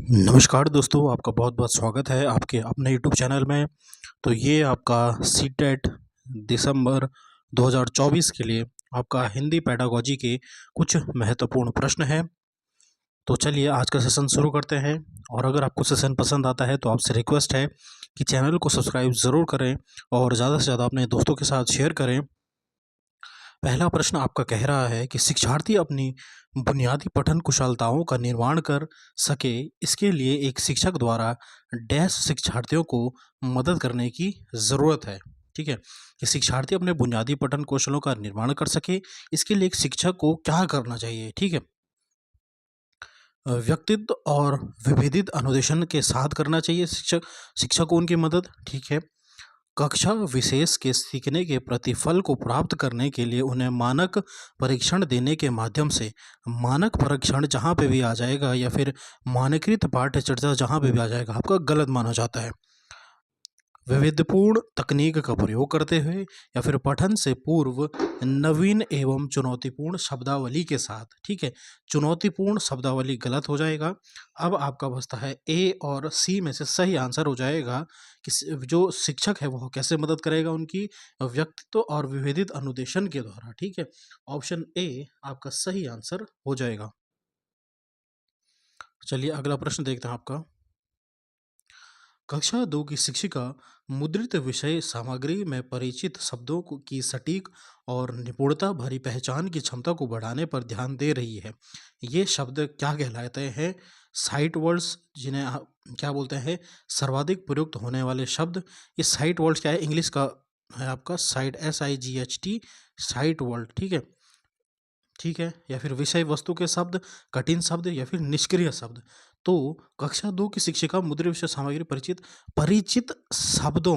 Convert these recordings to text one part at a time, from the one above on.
नमस्कार दोस्तों, आपका बहुत बहुत स्वागत है आपके अपने यूट्यूब चैनल में। तो ये आपका सीटेट दिसंबर 2024 के लिए आपका हिंदी पेडागोजी के कुछ महत्वपूर्ण प्रश्न हैं। तो चलिए आज का सेशन शुरू करते हैं। और अगर आपको सेशन पसंद आता है तो आपसे रिक्वेस्ट है कि चैनल को सब्सक्राइब ज़रूर करें और ज़्यादा से ज़्यादा अपने दोस्तों के साथ शेयर करें। पहला प्रश्न आपका कह रहा है कि शिक्षार्थी अपनी बुनियादी पठन कुशलताओं का निर्माण कर सके, इसके लिए एक शिक्षक द्वारा डैश शिक्षार्थियों को मदद करने की ज़रूरत है। ठीक है, कि शिक्षार्थी अपने बुनियादी पठन कौशलों का निर्माण कर सके, इसके लिए एक शिक्षक को क्या करना चाहिए। ठीक है, व्यक्तित्व और विभेदित अनुदेशन के साथ करना चाहिए शिक्षक को उनकी मदद। ठीक है, कक्षा विशेष के सीखने के प्रतिफल को प्राप्त करने के लिए उन्हें मानक परीक्षण देने के माध्यम से, मानक परीक्षण जहाँ पे भी आ जाएगा या फिर मानकीकृत पाठ्य चर्चा जहाँ पे भी आ जाएगा आपका गलत माना जाता है। वैविध्यपूर्ण तकनीक का प्रयोग करते हुए या फिर पठन से पूर्व नवीन एवं चुनौतीपूर्ण शब्दावली के साथ। ठीक है, चुनौतीपूर्ण शब्दावली गलत हो जाएगा। अब आपका बचता है ए और सी में से सही आंसर हो जाएगा कि जो शिक्षक है वो कैसे मदद करेगा उनकी व्यक्तित्व और विभेदित अनुदेशन के द्वारा। ठीक है, ऑप्शन ए आपका सही आंसर हो जाएगा। चलिए अगला प्रश्न देखते हैं आपका। कक्षा 2 की शिक्षिका मुद्रित विषय सामग्री में परिचित शब्दों की सटीक और निपुणता भरी पहचान की क्षमता को बढ़ाने पर ध्यान दे रही है। ये शब्द क्या कहलाते हैं? साइट वर्ड्स, जिन्हें क्या बोलते हैं, सर्वाधिक प्रयुक्त होने वाले शब्द। ये साइट वर्ड्स क्या है? इंग्लिश का है आपका साइट, SIGHT, साइट वर्ड। ठीक है, ठीक है, या फिर विषय वस्तु के शब्द, कठिन शब्द या फिर निष्क्रिय शब्द। तो कक्षा 2 की शिक्षिका मुद्रित विषय सामग्री परिचित परिचित शब्दों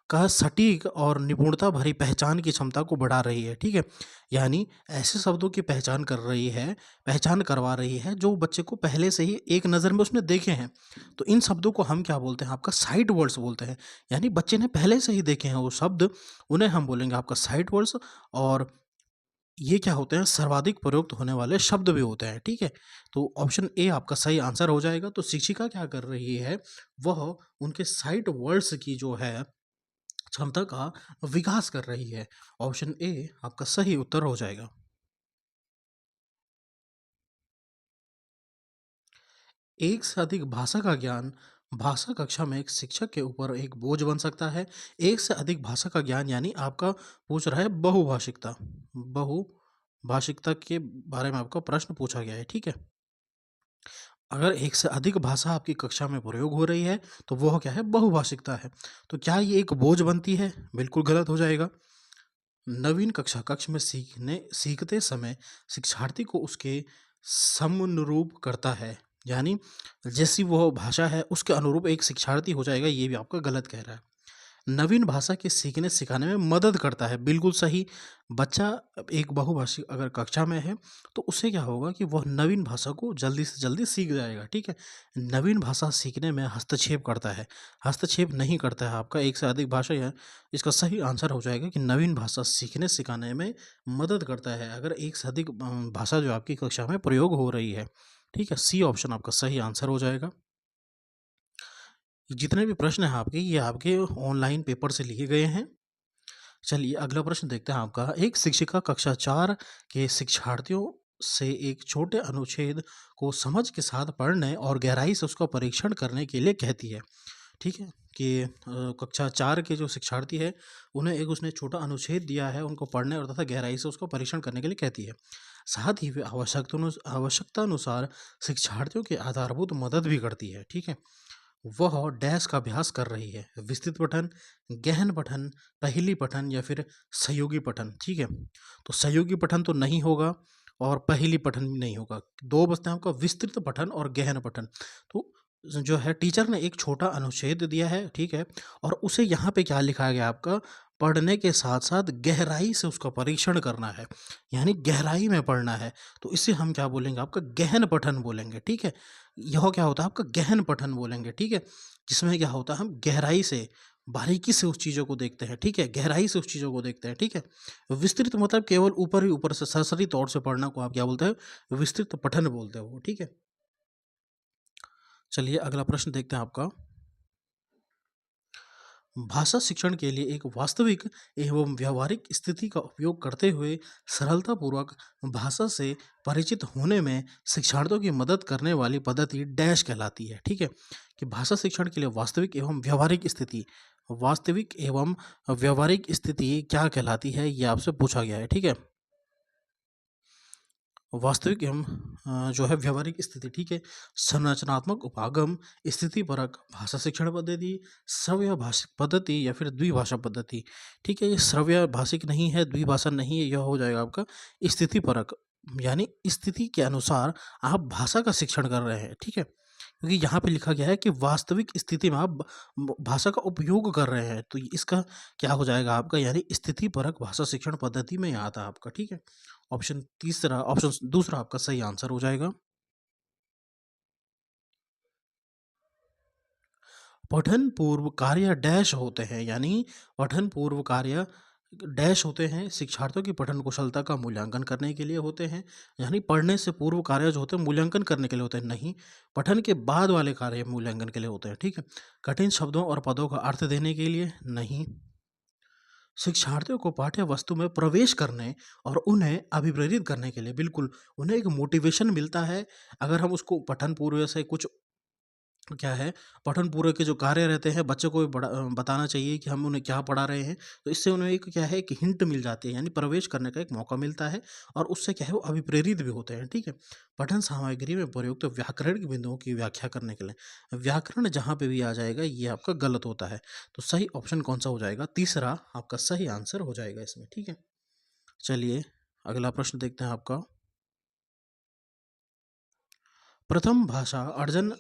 का सटीक और निपुणता भरी पहचान की क्षमता को बढ़ा रही है। ठीक है, यानी ऐसे शब्दों की पहचान कर रही है, पहचान करवा रही है जो बच्चे को पहले से ही एक नज़र में उसने देखे हैं। तो इन शब्दों को हम क्या बोलते हैं? आपका साइट वर्ड्स बोलते हैं। यानी बच्चे ने पहले से ही देखे हैं वो शब्द, उन्हें हम बोलेंगे आपका साइट वर्ड्स। और ये क्या होते हैं? सर्वाधिक प्रयुक्त होने वाले शब्द भी होते हैं। ठीक है, तो ऑप्शन ए आपका सही आंसर हो जाएगा। तो शिक्षिका क्या कर रही है, वह उनके साइट वर्ड्स की जो है क्षमता का विकास कर रही है। ऑप्शन ए आपका सही उत्तर हो जाएगा। एक से अधिक भाषा का ज्ञान भाषा कक्षा में एक शिक्षक के ऊपर एक बोझ बन सकता है। एक से अधिक भाषा का ज्ञान यानी आपका पूछ रहा है बहुभाषिकता। बहुभाषिकता के बारे में आपका प्रश्न पूछा गया है। ठीक है, अगर एक से अधिक भाषा आपकी कक्षा में प्रयोग हो रही है तो वह क्या है? बहुभाषिकता है। तो क्या ये एक बोझ बनती है? बिल्कुल गलत हो जाएगा। नवीन कक्ष में सीखते समय शिक्षार्थी को उसके समनुरूप करता है। यानी जैसी वह भाषा है उसके अनुरूप एक शिक्षार्थी हो जाएगा, ये भी आपका गलत कह रहा है। नवीन भाषा के सीखने सिखाने में मदद करता है, बिल्कुल सही। बच्चा एक बहुभाषी अगर कक्षा में है तो उससे क्या होगा कि वह नवीन भाषा को जल्दी से जल्दी सीख जाएगा। ठीक है, नवीन भाषा सीखने में हस्तक्षेप करता है, हस्तक्षेप नहीं करता है। आपका एक से अधिक भाषा है, इसका सही आंसर हो जाएगा कि नवीन भाषा सीखने सिखाने में मदद करता है अगर एक से अधिक भाषा जो आपकी कक्षा में प्रयोग हो रही है। ठीक है, सी ऑप्शन आपका सही आंसर हो जाएगा। जितने भी प्रश्न हैं आपके, ये आपके ऑनलाइन पेपर से लिए गए हैं। चलिए अगला प्रश्न देखते हैं आपका। एक शिक्षिका कक्षा 4 के शिक्षार्थियों से एक छोटे अनुच्छेद को समझ के साथ पढ़ने और गहराई से उसका परीक्षण करने के लिए कहती है। ठीक है, कि कक्षा 4 के जो शिक्षार्थी है उन्हें एक उसने छोटा अनुच्छेद दिया है, उनको पढ़ने और तथा गहराई से उसका परीक्षण करने के लिए कहती है। साथ ही वे आवश्यकता अनुसार शिक्षार्थियों की आधारभूत मदद भी करती है। ठीक है, वह डैश का अभ्यास कर रही है, विस्तृत पठन, गहन पठन, पहेली पठन या फिर सहयोगी पठन। ठीक है, तो सहयोगी पठन तो नहीं होगा और पहेली पठन भी नहीं होगा। दो बचते हैं आपका, विस्तृत पठन और गहन पठन। तो जो है टीचर ने एक छोटा अनुच्छेद दिया है। ठीक है, और उसे यहाँ पे क्या लिखा गया आपका? पढ़ने के साथ साथ गहराई से उसका परीक्षण करना है, यानी गहराई में पढ़ना है। तो इसे हम क्या बोलेंगे? आपका गहन पठन बोलेंगे। ठीक है, यह क्या होता है? आपका गहन पठन बोलेंगे। ठीक है, जिसमें क्या होता है? हम गहराई से, बारीकी से उस चीज़ों को देखते हैं। ठीक है, गहराई से उस चीज़ों को देखते हैं। ठीक है, विस्तृत मतलब केवल ऊपर ही ऊपर से सरसरी तौर से पढ़ना को आप क्या बोलते हैं? विस्तृत पठन बोलते हो। ठीक है, चलिए अगला प्रश्न देखते हैं आपका। भाषा शिक्षण के लिए एक वास्तविक एवं व्यावहारिक स्थिति का उपयोग करते हुए सरलतापूर्वक भाषा से परिचित होने में शिक्षार्थियों की मदद करने वाली पद्धति डैश कहलाती है। ठीक है, कि भाषा शिक्षण के लिए वास्तविक एवं व्यावहारिक स्थिति क्या कहलाती है, ये आपसे पूछा गया है। ठीक है, वास्तविक एवं जो है व्यावहारिक स्थिति। ठीक है, संरचनात्मक उपागम, स्थितिपरक भाषा शिक्षण पद्धति, श्रव्य भाषिक पद्धति या फिर द्विभाषा पद्धति। ठीक है, ये श्रव्य भाषिक नहीं है, द्विभाषा नहीं है, यह हो जाएगा आपका स्थितिपरक, यानी स्थिति के अनुसार आप भाषा का शिक्षण कर रहे हैं। ठीक है, क्योंकि यहाँ पे लिखा गया है कि वास्तविक स्थिति में आप भाषा का उपयोग कर रहे हैं, तो इसका क्या हो जाएगा आपका, यानी स्थितिपरक भाषा शिक्षण पद्धति में आता है आपका। ठीक है, ऑप्शन दूसरा आपका सही आंसर हो जाएगा। पठन पूर्व कार्य डैश होते हैं, यानी पठन पूर्व कार्य डैश होते हैं, शिक्षार्थियों की पठन कुशलता का मूल्यांकन करने के लिए होते हैं। यानी पढ़ने से पूर्व कार्य जो होते हैं मूल्यांकन करने के लिए होते हैं, नहीं पठन के बाद वाले कार्य मूल्यांकन के लिए होते हैं। ठीक है, कठिन शब्दों और पदों का अर्थ देने के लिए नहीं, शिक्षार्थियों को पाठ्य वस्तु में प्रवेश करने और उन्हें अभिप्रेरित करने के लिए, बिल्कुल उन्हें एक मोटिवेशन मिलता है। अगर हम उसको पठन पूर्व से कुछ क्या है, पठन पूर्व के जो कार्य रहते हैं बच्चों को भी बताना चाहिए कि हम उन्हें क्या पढ़ा रहे हैं, तो इससे उन्हें एक क्या है, एक हिंट मिल जाती है, यानी प्रवेश करने का एक मौका मिलता है और उससे क्या है वो अभिप्रेरित भी होते हैं। ठीक है, पठन सामग्री में प्रयुक्त व्याकरण के बिंदुओं की व्याख्या करने के लिए व्याकरण जहाँ पे भी आ जाएगा ये आपका गलत होता है, तो सही ऑप्शन कौन सा हो जाएगा, तीसरा आपका सही आंसर हो जाएगा इसमें। ठीक है, चलिए अगला प्रश्न देखते हैं आपका। प्रथम भाषा अर्जन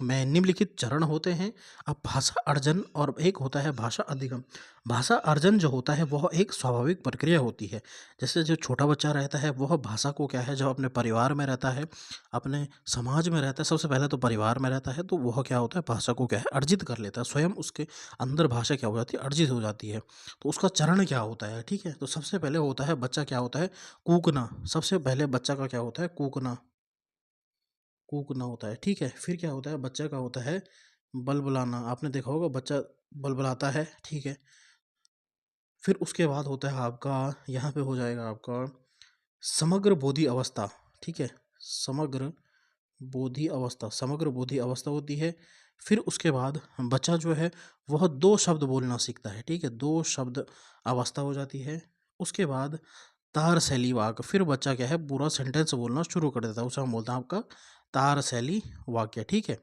में निम्नलिखित चरण होते हैं। अब भाषा अर्जन और एक होता है भाषा अधिगम। भाषा अर्जन जो होता है वह एक स्वाभाविक प्रक्रिया होती है। जैसे जो छोटा बच्चा रहता है वह भाषा को क्या है, जब अपने परिवार में रहता है, अपने समाज में रहता है, सबसे पहले तो परिवार में रहता है, तो वह क्या होता है भाषा को क्या है अर्जित कर लेता है, स्वयं उसके अंदर भाषा क्या हो जाती है अर्जित हो जाती है। तो उसका चरण क्या होता है, ठीक है, तो सबसे पहले होता है बच्चा क्या होता है कूकना, सबसे पहले बच्चा का क्या होता है कूकना, कूकना होता है। ठीक है, फिर क्या होता है बच्चे का होता है बलबलाना, आपने देखा होगा बच्चा बलबलाता है। ठीक है, फिर उसके बाद होता है आपका, यहाँ पे हो जाएगा आपका समग्र बोधि अवस्था। ठीक है, समग्र समग्र बोधि अवस्था होती है। फिर उसके बाद बच्चा जो है वह दो शब्द बोलना सीखता है। ठीक है, दो शब्द अवस्था हो जाती है। उसके बाद तार शैली वाक्य, फिर बच्चा क्या है पूरा सेंटेंस बोलना शुरू कर देता है, उसे हम बोलते हैं आपका तार शैली वाक्य। ठीक है,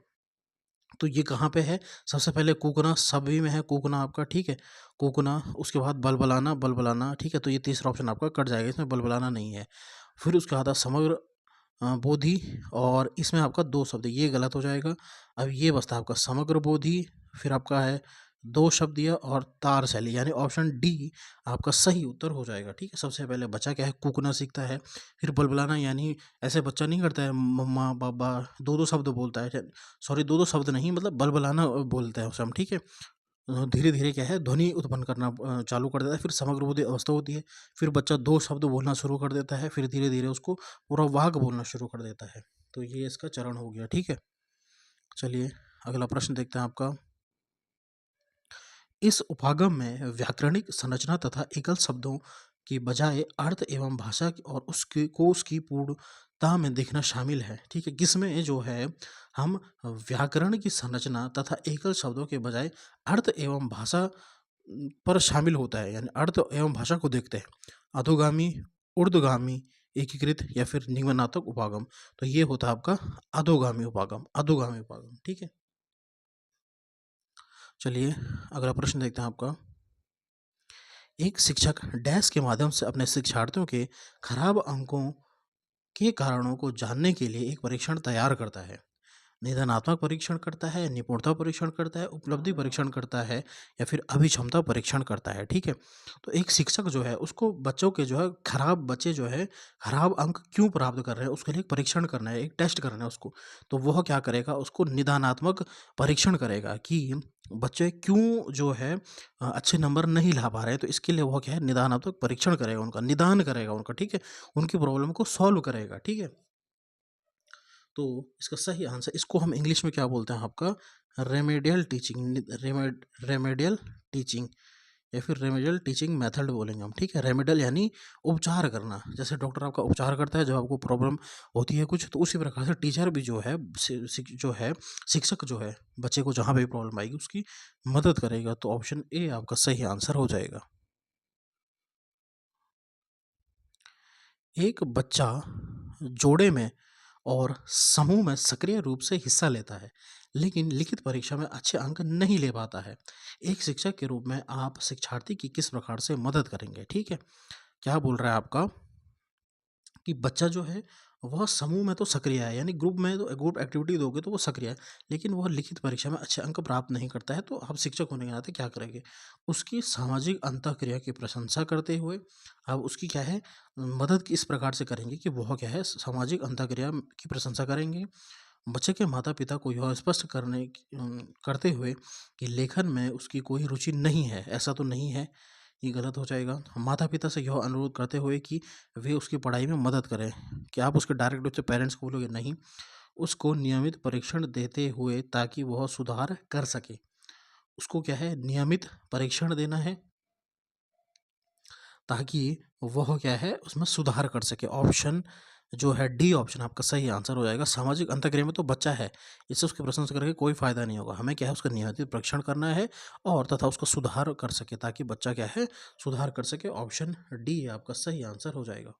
तो ये कहाँ पे है, सबसे पहले कूकना सभी में है कूकना आपका। ठीक है, कूकना, उसके बाद बलबलाना बलबलाना। ठीक है, तो ये तीसरा ऑप्शन आपका कट जाएगा, इसमें बलबलाना नहीं है। फिर उसके बाद समग्र बोधि, और इसमें आपका दो शब्द, ये गलत हो जाएगा। अब ये बचता है आपका समग्र बोधि, फिर आपका है दो शब्द दिया और तार शैली, यानी ऑप्शन डी आपका सही उत्तर हो जाएगा। ठीक है, सबसे पहले बच्चा क्या है कूकना सीखता है, फिर बलबलाना, यानी ऐसे बच्चा नहीं करता है मम्मा पापा, दो दो शब्द बोलता है, सॉरी दो दो शब्द नहीं, मतलब बलबलाना बोलते हैं उसे हम। ठीक है, धीरे धीरे क्या है ध्वनि उत्पन्न करना चालू कर देता है, फिर समग्र बोधि अवस्था होती है, फिर बच्चा दो शब्द बोलना शुरू कर देता है, फिर धीरे धीरे उसको पूरा वाक्य बोलना शुरू कर देता है। तो ये इसका चरण हो गया। ठीक है, चलिए अगला प्रश्न देखते हैं आपका। इस उपागम में व्याकरणिक संरचना तथा एकल शब्दों की बजाय अर्थ एवं भाषा और उसके कोश की पूर्णता में देखना शामिल है। ठीक है, किसमें जो है हम व्याकरण की संरचना तथा एकल शब्दों के बजाय अर्थ एवं भाषा पर शामिल होता है, यानी अर्थ एवं भाषा को देखते हैं। अधोगामी, ऊर्ध्वगामी, एकीकृत या फिर निम्नात्मक उपागम, तो ये होता है आपका अधोगामी उपागम, अधोगामी उपागम। ठीक है, चलिए अगला प्रश्न देखते हैं आपका। एक शिक्षक डैश के माध्यम से अपने शिक्षार्थियों के खराब अंकों के कारणों को जानने के लिए एक परीक्षण तैयार करता है। निदानात्मक परीक्षण करता है, निपुणता परीक्षण करता है, उपलब्धि परीक्षण करता है या फिर अभिक्षमता परीक्षण करता है। ठीक है, तो एक शिक्षक जो है उसको बच्चों के जो है खराब बच्चे जो है खराब अंक क्यों प्राप्त कर रहे हैं उसके लिए एक परीक्षण करना है, एक टेस्ट करना है उसको। तो वह क्या करेगा, उसको निदानात्मक परीक्षण करेगा कि बच्चे क्यों जो है अच्छे नंबर नहीं ला पा रहे हैं, तो इसके लिए वह क्या है निदानात्मक परीक्षण करेगा, उनका निदान करेगा उनका। ठीक है, उनकी प्रॉब्लम को सॉल्व करेगा। ठीक है, तो इसका सही आंसर, इसको हम इंग्लिश में क्या बोलते हैं आपका, रेमेडियल टीचिंग, रेमेडियल टीचिंग या फिर रेमेडियल टीचिंग मेथड बोलेंगे हम, ठीक है। रेमेडियल यानी उपचार करना, जैसे डॉक्टर आपका उपचार करता है जब आपको प्रॉब्लम होती है कुछ, तो उसी प्रकार से टीचर भी जो है जो है शिक्षक जो है बच्चे को जहाँ भी प्रॉब्लम आएगी उसकी मदद करेगा। तो ऑप्शन ए आपका सही आंसर हो जाएगा। एक बच्चा जोड़े में और समूह में सक्रिय रूप से हिस्सा लेता है, लेकिन लिखित परीक्षा में अच्छे अंक नहीं ले पाता है। एक शिक्षक के रूप में आप शिक्षार्थी की किस प्रकार से मदद करेंगे? ठीक है, क्या बोल रहा है आपका कि बच्चा जो है वह समूह में तो सक्रिय है, यानी ग्रुप में तो ग्रुप एक्टिविटी दोगे तो वो सक्रिय है, लेकिन वह लिखित परीक्षा में अच्छे अंक प्राप्त नहीं करता है, तो आप शिक्षक होने के नाते क्या करेंगे? उसकी सामाजिक अंतःक्रिया की प्रशंसा करते हुए आप उसकी क्या है मदद इस प्रकार से करेंगे कि वह क्या है सामाजिक अंतःक्रिया की प्रशंसा करेंगे। बच्चे के माता-पिता को यह स्पष्ट करते हुए कि लेखन में उसकी कोई रुचि नहीं है, ऐसा तो नहीं है, ये गलत हो जाएगा। माता-पिता से यह अनुरोध करते हुए कि वे उसकी पढ़ाई में मदद करें। क्या आप उसके डायरेक्ट रूप से पेरेंट्स को बोलोगे? नहीं। उसको नियमित परीक्षण देते हुए ताकि वह सुधार कर सके। उसको क्या है नियमित परीक्षण देना है ताकि वह क्या है उसमें सुधार कर सके। ऑप्शन जो है डी ऑप्शन आपका सही आंसर हो जाएगा। सामाजिक अंतःक्रिया में तो बच्चा है, इससे उसकी प्रशंसा करके कोई फ़ायदा नहीं होगा। हमें क्या है उसका नियमित परीक्षण करना है और तथा उसका सुधार कर सके ताकि बच्चा क्या है सुधार कर सके। ऑप्शन डी आपका सही आंसर हो जाएगा।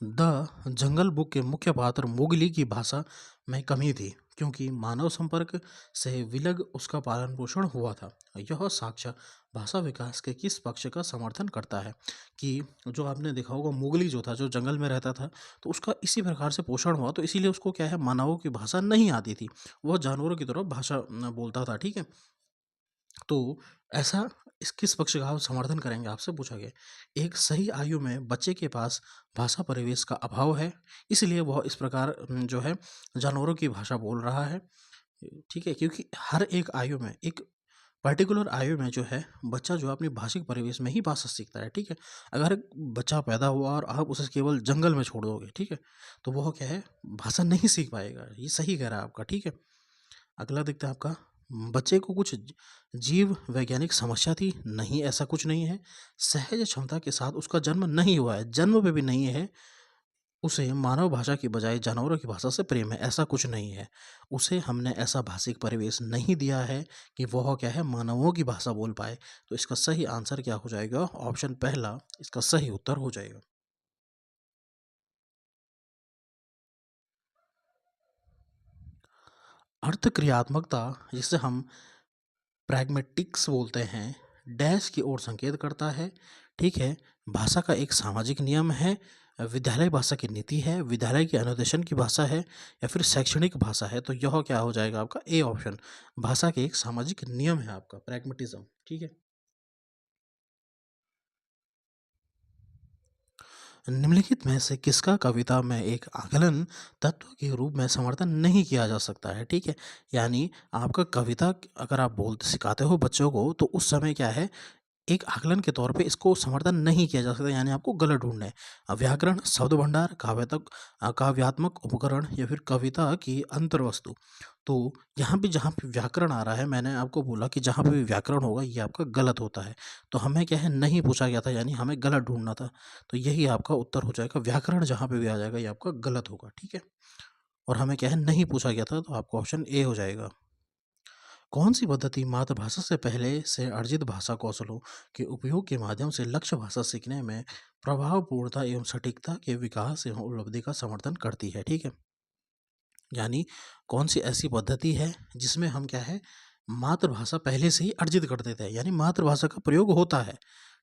द जंगल बुक के मुख्य पात्र मोगली की भाषा में कमी थी क्योंकि मानव संपर्क से विलग उसका पालन पोषण हुआ था। यह साक्ष्य भाषा विकास के किस पक्ष का समर्थन करता है? कि जो आपने देखा होगा मोगली जो था जो जंगल में रहता था, तो उसका इसी प्रकार से पोषण हुआ, तो इसीलिए उसको क्या है मानवों की भाषा नहीं आती थी, वह जानवरों की तरह भाषा बोलता था, ठीक है। तो ऐसा इस किस पक्ष का आप समर्थन करेंगे आपसे पूछा गया। एक सही आयु में बच्चे के पास भाषा परिवेश का अभाव है, इसलिए वह इस प्रकार जो है जानवरों की भाषा बोल रहा है, ठीक है। क्योंकि हर एक आयु में एक पर्टिकुलर आयु में जो है बच्चा जो है अपनी भाषिक परिवेश में ही भाषा सीखता है, ठीक है। अगर एक बच्चा पैदा हुआ और आप उसे केवल जंगल में छोड़ दोगे, ठीक है, तो वह क्या है भाषा नहीं सीख पाएगा। ये सही कह रहा है आपका, ठीक है। अगला देखते हैं आपका, बच्चे को कुछ जीव वैज्ञानिक समस्या थी? नहीं, ऐसा कुछ नहीं है। सहज क्षमता के साथ उसका जन्म नहीं हुआ है, जन्म पे भी नहीं है। उसे मानव भाषा की बजाय जानवरों की भाषा से प्रेम है, ऐसा कुछ नहीं है। उसे हमने ऐसा भाषिक परिवेश नहीं दिया है कि वह क्या है मानवों की भाषा बोल पाए। तो इसका सही आंसर क्या हो जाएगा? ऑप्शन पहला इसका सही उत्तर हो जाएगा। अर्थ क्रियात्मकता, जिसे हम प्रैग्मेटिक्स बोलते हैं, डैश की ओर संकेत करता है, ठीक है। भाषा का एक सामाजिक नियम है, विद्यालय भाषा की नीति है, विद्यालय के अनुदेशन की भाषा है या फिर शैक्षणिक भाषा है। तो यह क्या हो जाएगा आपका ए ऑप्शन, भाषा के एक सामाजिक नियम है आपका प्रैग्मेटिज्म, ठीक है। निम्नलिखित में से किसका कविता में एक आकलन तत्व के रूप में समर्थन नहीं किया जा सकता है? ठीक है, यानी आपका कविता अगर आप बोलते सिखाते हो बच्चों को तो उस समय क्या है एक आकलन के तौर पे इसको समर्थन नहीं किया जा सकता, यानी आपको गलत ढूँढना है। व्याकरण, शब्द भंडार, काव्यात्मक उपकरण या फिर कविता की अंतर्वस्तु। तो यहाँ पे जहाँ पे व्याकरण आ रहा है, मैंने आपको बोला कि जहाँ पे भी व्याकरण होगा ये आपका गलत होता है। तो हमें क्या है नहीं पूछा गया था, यानी हमें गलत ढूँढना था। तो यही आपका उत्तर हो जाएगा, व्याकरण जहाँ पे भी आ जाएगा ये आपका गलत होगा, ठीक है। और हमें क्या है नहीं पूछा गया था, तो आपका ऑप्शन ए हो जाएगा। कौन सी पद्धति मातृभाषा से पहले से अर्जित भाषा कौशलों के उपयोग के माध्यम से लक्ष्य भाषा सीखने में प्रभावपूर्णता एवं सटीकता के विकास एवं उपलब्धि का समर्थन करती है? ठीक है, यानी कौन सी ऐसी पद्धति है जिसमें हम क्या है मातृभाषा पहले से ही अर्जित कर देते हैं, यानी मातृभाषा का प्रयोग होता है,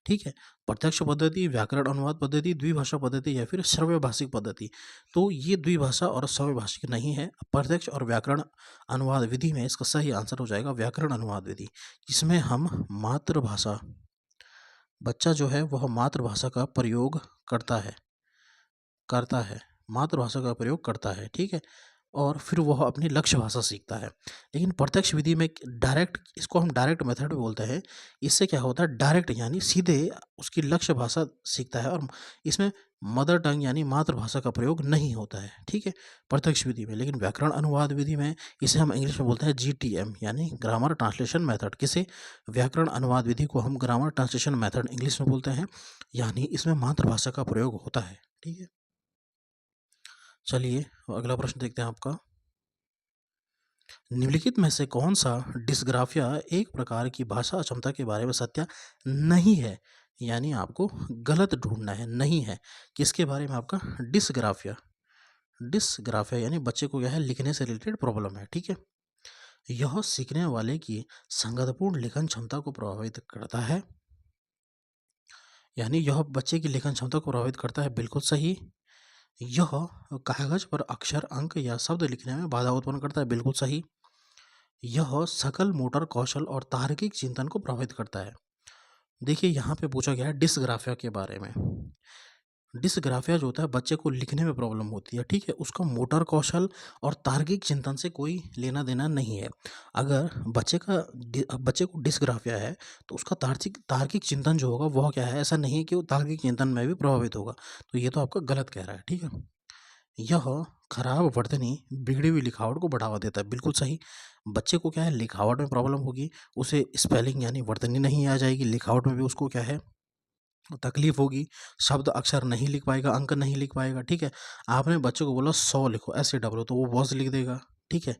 ठीक है। प्रत्यक्ष पद्धति, व्याकरण अनुवाद पद्धति, द्विभाषा पद्धति या फिर श्रव्य भाषिक पद्धति। तो ये द्विभाषा और श्रव्य भाषिक नहीं है, प्रत्यक्ष और व्याकरण अनुवाद विधि में इसका सही आंसर हो जाएगा व्याकरण अनुवाद विधि, जिसमें हम मातृभाषा बच्चा जो है वह मातृभाषा का प्रयोग करता है, मातृभाषा का प्रयोग करता है, ठीक है। और फिर वह अपनी लक्ष्य भाषा सीखता है। लेकिन प्रत्यक्ष विधि में डायरेक्ट, इसको हम डायरेक्ट मेथड भी बोलते हैं। इससे क्या होता है, डायरेक्ट यानी सीधे उसकी लक्ष्य भाषा सीखता है और इसमें मदर टंग यानी मातृभाषा का प्रयोग नहीं होता है, ठीक है, प्रत्यक्ष विधि में। लेकिन व्याकरण अनुवाद विधि में इसे हम इंग्लिश में बोलते हैं जीटीएम यानी ग्रामर ट्रांसलेशन मेथड। किसे, व्याकरण अनुवाद विधि को हम ग्रामर ट्रांसलेशन मेथड इंग्लिश में बोलते हैं, यानी इसमें मातृभाषा का प्रयोग होता है, ठीक है। चलिए अगला प्रश्न देखते हैं आपका। निम्नलिखित में से कौन सा डिस्ग्राफिया एक प्रकार की भाषा अक्षमता के बारे में सत्य नहीं है, यानी आपको गलत ढूंढना है, नहीं है किसके बारे में, आपका डिस्ग्राफिया। डिस्ग्राफिया यानी बच्चे को क्या है, लिखने से रिलेटेड प्रॉब्लम है, ठीक है। यह सीखने वाले की संगतपूर्ण लेखन क्षमता को प्रभावित करता है, यानी यह बच्चे की लेखन क्षमता को प्रभावित करता है, बिल्कुल सही। यह कागज पर अक्षर, अंक या शब्द लिखने में बाधा उत्पन्न करता है, बिल्कुल सही। यह सकल मोटर कौशल और तार्किक चिंतन को प्रभावित करता है। देखिए यहाँ पे पूछा गया है डिस्ग्राफिया के बारे में। डिस्ग्राफिया जो होता है बच्चे को लिखने में प्रॉब्लम होती है, ठीक है, उसका मोटर कौशल और तार्किक चिंतन से कोई लेना देना नहीं है। अगर बच्चे को डिस्ग्राफिया है तो उसका तार्किक तार्किक चिंतन जो होगा वह क्या है, ऐसा नहीं है कि वो तार्किक चिंतन में भी प्रभावित होगा। तो ये तो आपका गलत कह रहा है, ठीक है। यह खराब वर्तनी बिगड़ी हुई लिखावट को बढ़ावा देता है, बिल्कुल सही। बच्चे को क्या है, लिखावट में प्रॉब्लम होगी, उसे स्पेलिंग यानी वर्तनी नहीं आ जाएगी, लिखावट में भी उसको क्या है, तकलीफ होगी, शब्द अक्षर नहीं लिख पाएगा, अंक नहीं लिख पाएगा, ठीक है। आपने बच्चे को बोला 100 लिखो, SAW, तो वो वॉज लिख देगा, ठीक है,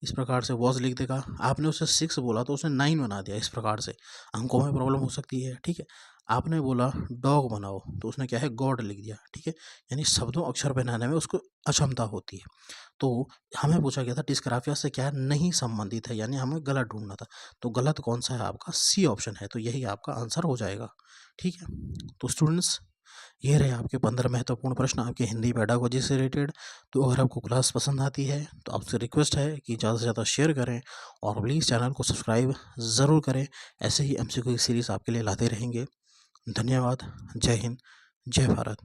इस प्रकार से वॉज लिख देगा। आपने उसे 6 बोला तो उसने 9 बना दिया, इस प्रकार से अंकों में प्रॉब्लम हो सकती है, ठीक है। आपने बोला डॉग बनाओ तो उसने क्या है, गॉड लिख दिया, ठीक है, यानी शब्दों अक्षर बनाने में उसको अक्षमता होती है। तो हमें पूछा गया था डिस्ग्राफिया से क्या है, नहीं संबंधित है, यानी हमें गलत ढूंढना था। तो गलत कौन सा है, आपका सी ऑप्शन है, तो यही आपका आंसर हो जाएगा, ठीक है। तो स्टूडेंट्स ये रहे आपके 15 महत्वपूर्ण प्रश्न आपके हिंदी पेडागोजी से रिलेटेड। तो अगर आपको क्लास पसंद आती है तो आपसे रिक्वेस्ट है कि ज़्यादा से ज़्यादा शेयर करें और प्लीज़ चैनल को सब्सक्राइब ज़रूर करें। ऐसे ही MCQ की सीरीज़ आपके लिए लाते रहेंगे। धन्यवाद। जय हिंद, जय भारत।